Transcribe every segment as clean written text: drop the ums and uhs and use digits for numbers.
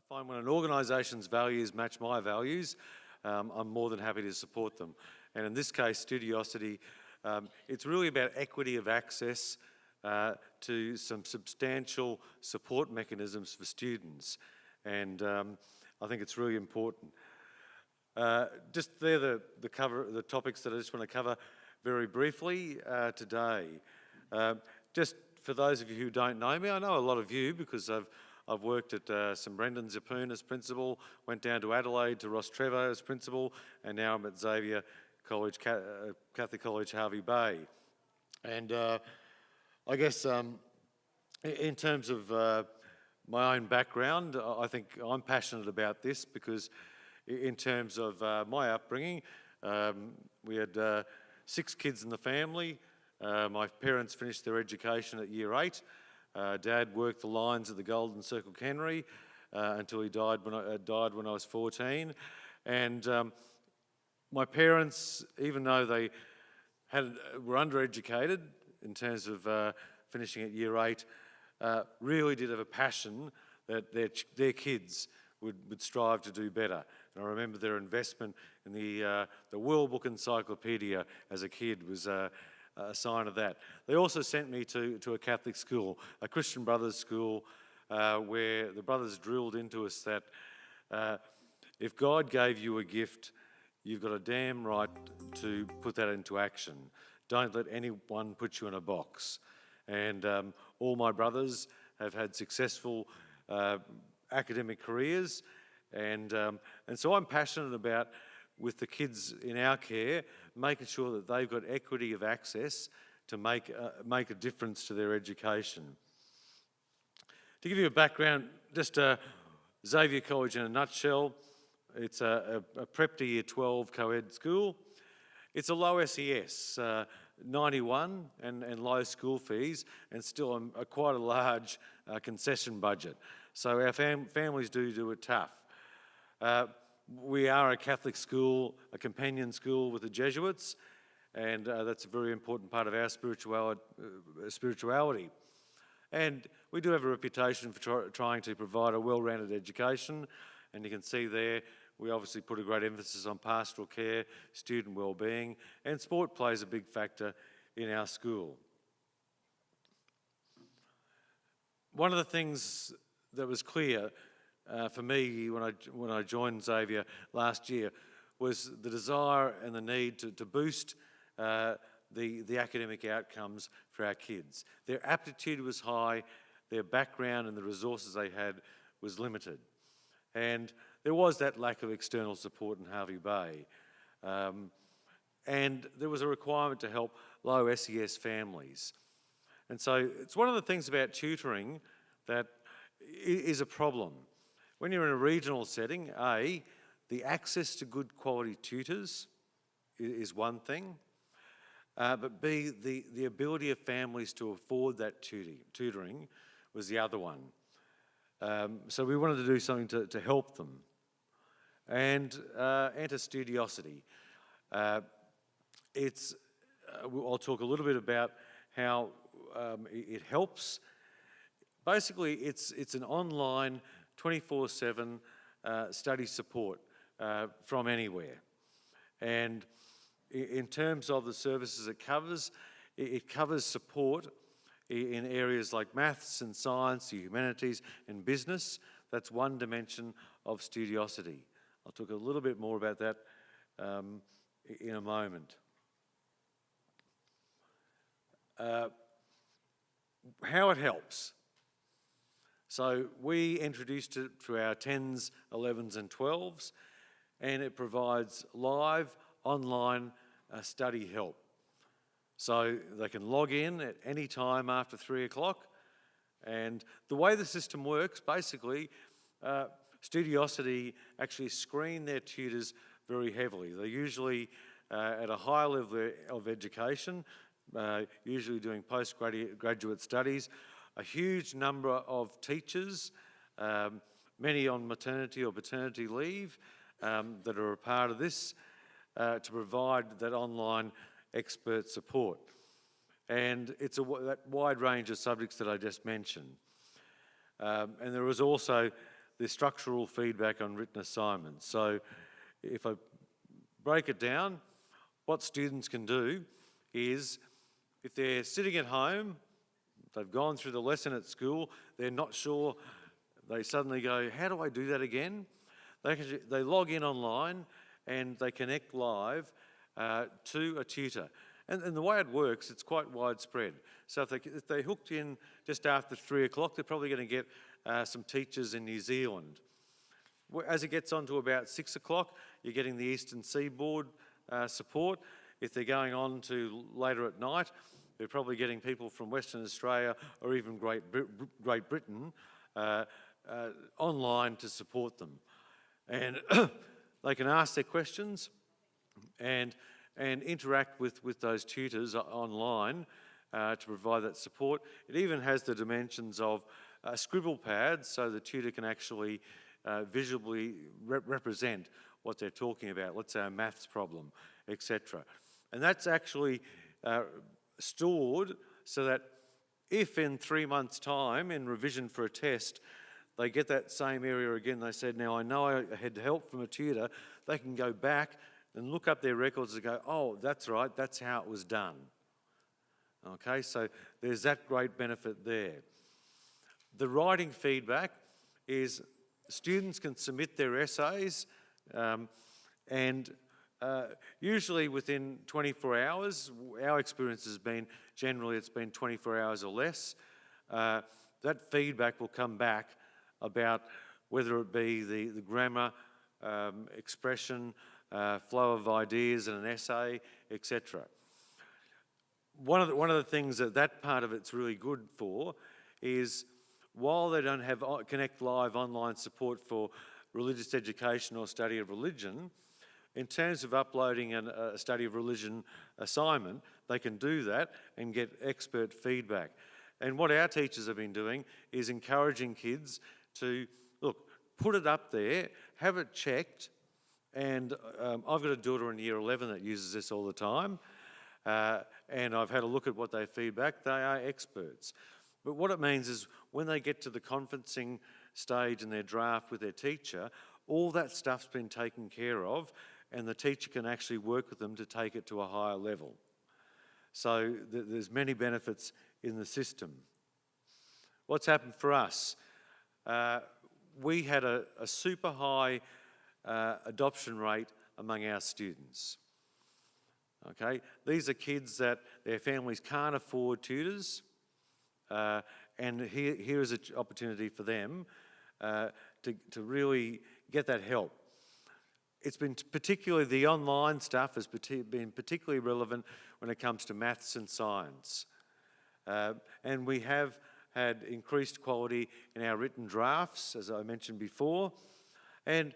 find when an organisation's values match my values, I'm more than happy to support them. And in this case, Studiosity, it's really about equity of access to some substantial support mechanisms for students. And I think it's really important. Just they're the topics that I just want to cover very briefly today. Just for those of you who don't know me, I know a lot of you because I've worked at St Brendan Zapoon as principal, went down to Adelaide to Ross Trevor as principal, and now I'm at Xavier College, Catholic College, Hervey Bay. And I guess in terms of my own background, I think I'm passionate about this because in terms of my upbringing, we had 6 kids in the family. My parents finished their education at year 8. Dad worked the lines at the Golden Circle Cannery until he died when I was 14. And my parents, even though they were undereducated in terms of finishing at year 8, really did have a passion that their kids would strive to do better. And I remember their investment in the World Book Encyclopedia as a kid was a sign of that. They also sent me to a Catholic school, a Christian Brothers school, where the brothers drilled into us that if God gave you a gift, you've got a damn right to put that into action. Don't let anyone put you in a box. And all my brothers have had successful academic careers, and so I'm passionate about, with the kids in our care, making sure that they've got equity of access to make a difference to their education. To give you a background, just Xavier College in a nutshell, it's a prep to year 12 co-ed school. It's a low SES, 91 and low school fees, and still quite a large concession budget. So our families do it tough. We are a Catholic school, a companion school with the Jesuits, and that's a very important part of our spirituality. And we do have a reputation for trying to provide a well-rounded education, and you can see there we obviously put a great emphasis on pastoral care, student well-being, and sport plays a big factor in our school. One of the things that was clear for me when I joined Xavier last year was the desire and the need to boost the academic outcomes for our kids. Their aptitude was high, their background and the resources they had was limited. And there was that lack of external support in Hervey Bay. And there was a requirement to help low SES families. And so it's one of the things about tutoring that is a problem. When you're in a regional setting, A, the access to good quality tutors is one thing, but B, the ability of families to afford that tutoring was the other one. So we wanted to do something to help them. And enter Studiosity. I'll talk a little bit about how it helps. Basically, it's an online 24/7 study support from anywhere. And in terms of the services it covers support in areas like maths and science, the humanities and business. That's one dimension of Studiosity. I'll talk a little bit more about that in a moment. How it helps. So we introduced it to our 10s, 11s and 12s, and it provides live online study help. So they can log in at any time after 3 o'clock, and the way the system works, basically, Studiosity actually screen their tutors very heavily. They're usually at a high level of education, usually doing postgraduate studies. A huge number of teachers, many on maternity or paternity leave, that are a part of this to provide that online expert support. And it's that wide range of subjects that I just mentioned. And there is also the structural feedback on written assignments. So if I break it down, what students can do is, if they're sitting at home, they've gone through the lesson at school, they're not sure, they suddenly go, how do I do that again? They log in online and they connect live to a tutor. And the way it works, it's quite widespread. So if they hooked in just after 3 o'clock, they're probably going to get some teachers in New Zealand. As it gets on to about 6 o'clock, you're getting the Eastern Seaboard support. If they're going on to later at night, they're probably getting people from Western Australia or even Great Britain online to support them. And they can ask their questions and interact with those tutors online to provide that support. It even has the dimensions of scribble pads, so the tutor can actually visually represent what they're talking about, let's say a maths problem, etc. And that's actually stored so that if in 3 months' time, in revision for a test, they get that same area again, they said, now I know I had help from a tutor, they can go back and look up their records and go, oh, that's right, that's how it was done. Okay, so there's that great benefit there. The writing feedback is students can submit their essays and usually within 24 hours, our experience has been, generally it's been 24 hours or less, that feedback will come back about whether it be the grammar, expression, flow of ideas in an essay, etc. One of the things that part of it's really good for is, while they don't have Connect Live online support for religious education or study of religion, in terms of uploading a study of religion assignment, they can do that and get expert feedback. And what our teachers have been doing is encouraging kids to, look, put it up there, have it checked, and I've got a daughter in year 11 that uses this all the time, and I've had a look at what they feedback. They are experts. But what it means is when they get to the conferencing stage in their draft with their teacher, all that stuff's been taken care of, and the teacher can actually work with them to take it to a higher level. So there's many benefits in the system. What's happened for us? We had a super high adoption rate among our students. Okay, these are kids that their families can't afford tutors, and here is an opportunity for them to really get that help. It's been particularly, the online stuff has been particularly relevant when it comes to maths and science. And we have had increased quality in our written drafts, as I mentioned before. And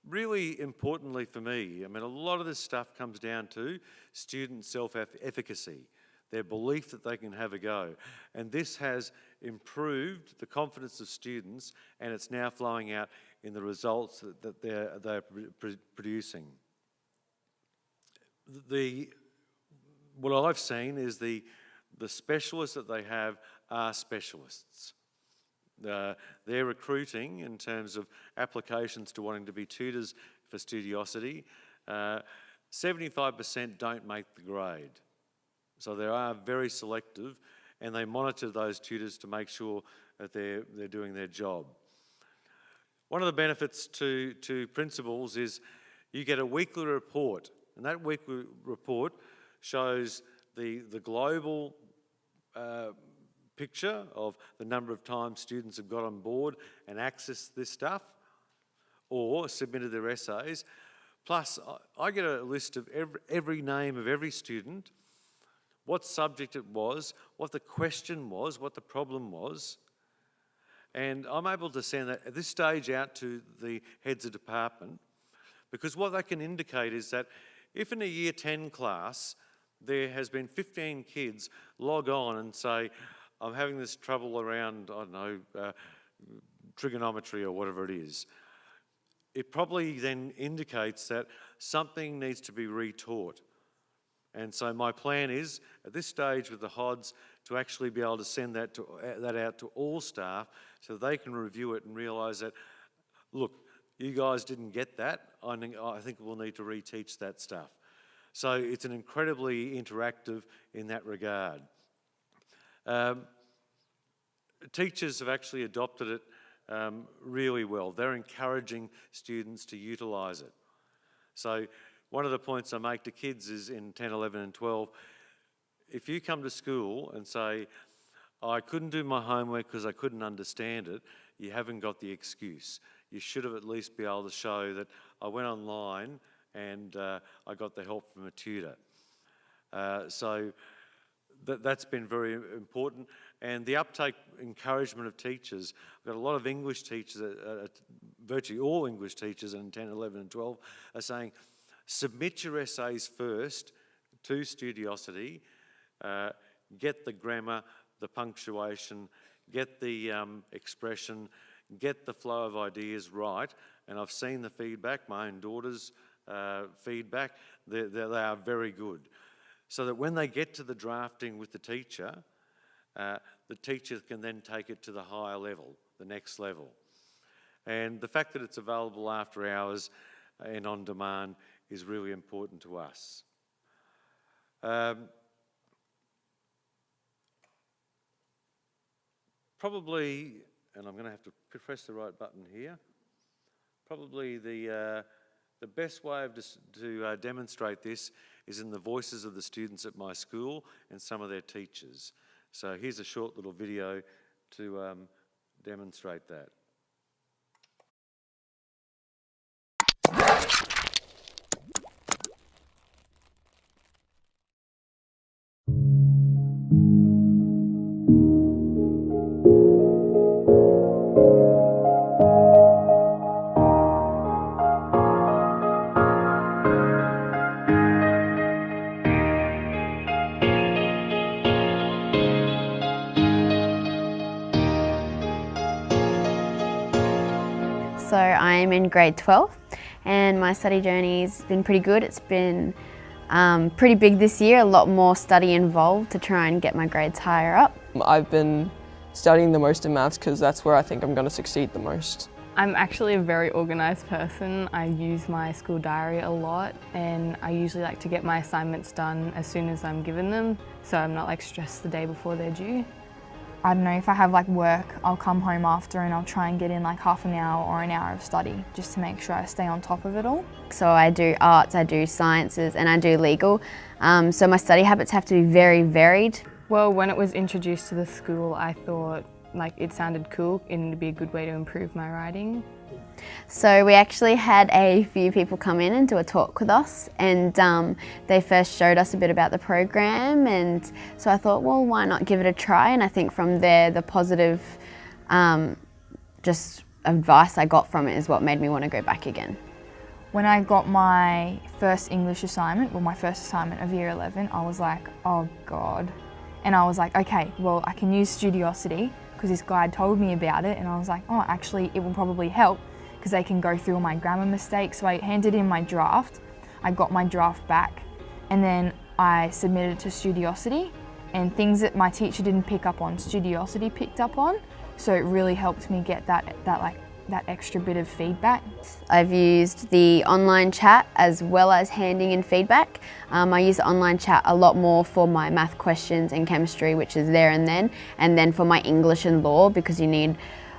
really importantly for me, I mean, a lot of this stuff comes down to student self-efficacy, their belief that they can have a go. And this has improved the confidence of students, and it's now flowing out in the results that they're producing. What I've seen is the specialists that they have are specialists. They're recruiting in terms of applications to wanting to be tutors for Studiosity. 75% don't make the grade. So they are very selective, and they monitor those tutors to make sure that they're doing their job. One of the benefits to principals is you get a weekly report, and that weekly report shows the global picture of the number of times students have got on board and accessed this stuff or submitted their essays. Plus, I get a list of every name of every student, what subject it was, what the question was, what the problem was. And I'm able to send that at this stage out to the heads of department, because what that can indicate is that if in a year 10 class there has been 15 kids log on and say, I'm having this trouble around, I don't know, trigonometry or whatever it is, it probably then indicates that something needs to be retaught. And so my plan is, at this stage with the HODs, to actually be able to send that out to all staff so they can review it and realise that look, you guys didn't get that. I think we'll need to reteach that stuff. So it's an incredibly interactive in that regard. Teachers have actually adopted it really well. They're encouraging students to utilise it. So one of the points I make to kids is in 10, 11 and 12, if you come to school and say, I couldn't do my homework because I couldn't understand it, you haven't got the excuse. You should have at least be able to show that I went online and I got the help from a tutor. So that's been very important. And the uptake, encouragement of teachers. I've got a lot of English teachers, virtually all English teachers in 10, 11 and 12 are saying, submit your essays first to Studiosity, get the grammar, the punctuation, get the expression, get the flow of ideas right. And I've seen the feedback, my own daughter's feedback, they are very good. So that when they get to the drafting with the teacher can then take it to the higher level, the next level. And the fact that it's available after hours and on demand is really important to us. Probably, and I'm going to have to press the right button here, probably the best way to demonstrate this is in the voices of the students at my school and some of their teachers. So here's a short little video to demonstrate that. So I'm in grade 12 and my study journey's been pretty good. It's been pretty big this year, a lot more study involved to try and get my grades higher up. I've been studying the most in maths because that's where I think I'm going to succeed the most. I'm actually a very organised person. I use my school diary a lot and I usually like to get my assignments done as soon as I'm given them, so I'm not like stressed the day before they're due. I don't know, if I have like work, I'll come home after and I'll try and get in like half an hour or an hour of study just to make sure I stay on top of it all. So I do arts, I do sciences and I do legal. So my study habits have to be very varied. Well, when it was introduced to the school, I thought like it sounded cool and it'd be a good way to improve my writing. So we actually had a few people come in and do a talk with us, and they first showed us a bit about the program, and so I thought, well, why not give it a try? And I think from there, the positive just advice I got from it is what made me want to go back again. When I got my first English assignment, well, my first assignment of year 11, I was like, oh God. And I was like, okay, well, I can use Studiosity because this guide told me about it, and I was like, oh, actually, it will probably help because they can go through all my grammar mistakes. So I handed in my draft, I got my draft back, and then I submitted it to Studiosity, and things that my teacher didn't pick up on, Studiosity picked up on, so it really helped me get that extra bit of feedback. I've used the online chat as well as handing in feedback. I use the online chat a lot more for my math questions and chemistry, which is there and then for my English and law, because you need,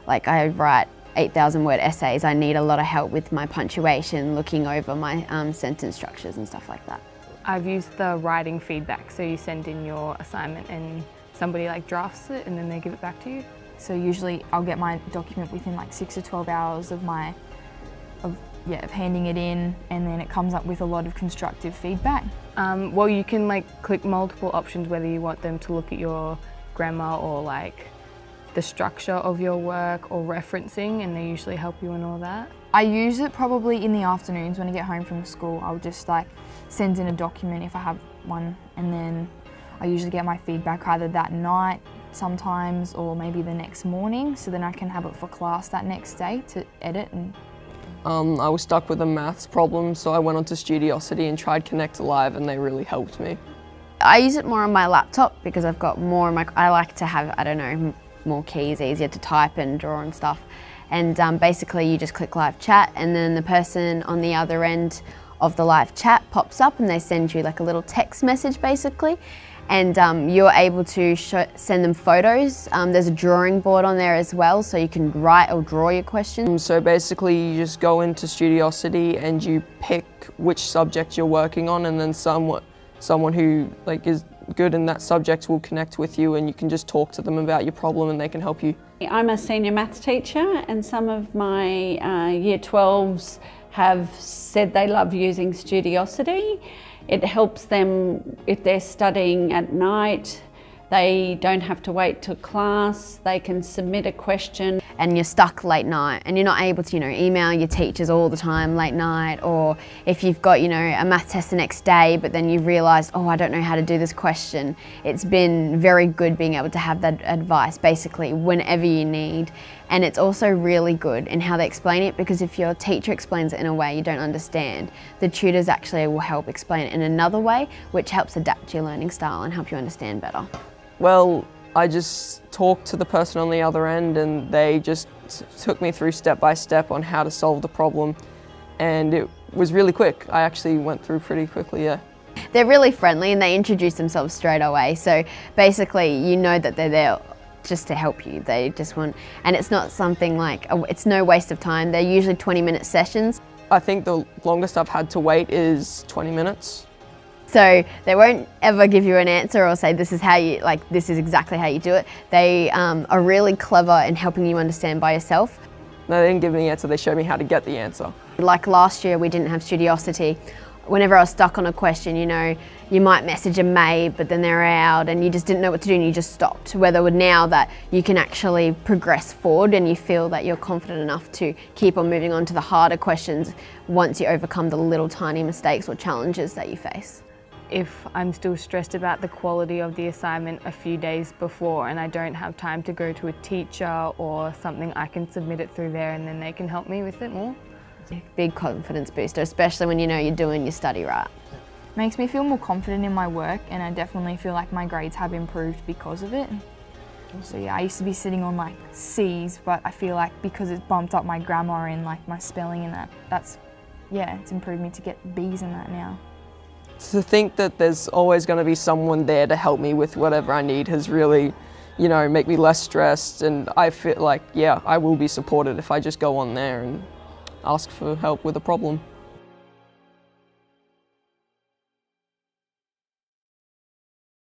like I write 8,000 word essays, I need a lot of help with my punctuation, looking over my sentence structures and stuff like that. I've used the writing feedback, so you send in your assignment and somebody like drafts it and then they give it back to you. So usually I'll get my document within like 6 to 12 hours of handing it in, and then it comes up with a lot of constructive feedback. Well, you can like click multiple options whether you want them to look at your grammar or like the structure of your work or referencing, and they usually help you in all that. I use it probably in the afternoons when I get home from school. I'll just like send in a document if I have one, and then I usually get my feedback either that night sometimes or maybe the next morning, so then I can have it for class that next day to edit. And I was stuck with a maths problem, so I went onto Studiosity and tried Connect Live, and they really helped me. I use it more on my laptop because I've got more I like to have, I don't know, more keys, easier to type and draw and stuff. and basically you just click live chat, and then the person on the other end of the live chat pops up and they send you like a little text message basically, and you're able to send them photos. There's a drawing board on there as well, so you can write or draw your questions. So basically you just go into Studiosity and you pick which subject you're working on, and then someone who like is good in that subject will connect with you, and you can just talk to them about your problem and they can help you. I'm a senior maths teacher, and some of my Year 12s have said they love using Studiosity. It helps them if they're studying at night. They don't have to wait till class. They can submit a question. And you're stuck late night and you're not able to, email your teachers all the time late night, or if you've got, a math test the next day, but then you realise, oh, I don't know how to do this question. It's been very good being able to have that advice basically whenever you need. And it's also really good in how they explain it, because if your teacher explains it in a way you don't understand, the tutors actually will help explain it in another way, which helps adapt to your learning style and help you understand better. Well, I just talked to the person on the other end, and they just took me through step by step on how to solve the problem, and it was really quick. I actually went through pretty quickly, yeah. They're really friendly and they introduce themselves straight away, so basically you know that they're there just to help you. They just want, and it's not something like, it's no waste of time. They're usually 20-minute sessions. I think the longest I've had to wait is 20 minutes. So they won't ever give you an answer or say this is how you, this is exactly how you do it. They are really clever in helping you understand by yourself. No, they didn't give me the answer, they showed me how to get the answer. Like last year we didn't have Studiosity. Whenever I was stuck on a question, you might message a mate, but then they're out and you just didn't know what to do and you just stopped. Whether now that you can actually progress forward and you feel that you're confident enough to keep on moving on to the harder questions once you overcome the little tiny mistakes or challenges that you face. If I'm still stressed about the quality of the assignment a few days before and I don't have time to go to a teacher or something, I can submit it through there and then they can help me with it more. Big confidence booster, especially when you're doing your study right. Makes me feel more confident in my work, and I definitely feel like my grades have improved because of it. So yeah, I used to be sitting on like C's, but I feel like because it's bumped up my grammar and like my spelling and it's improved me to get B's in that now. To think that there's always going to be someone there to help me with whatever I need has really, make me less stressed, and I feel like, yeah, I will be supported if I just go on there and ask for help with a problem.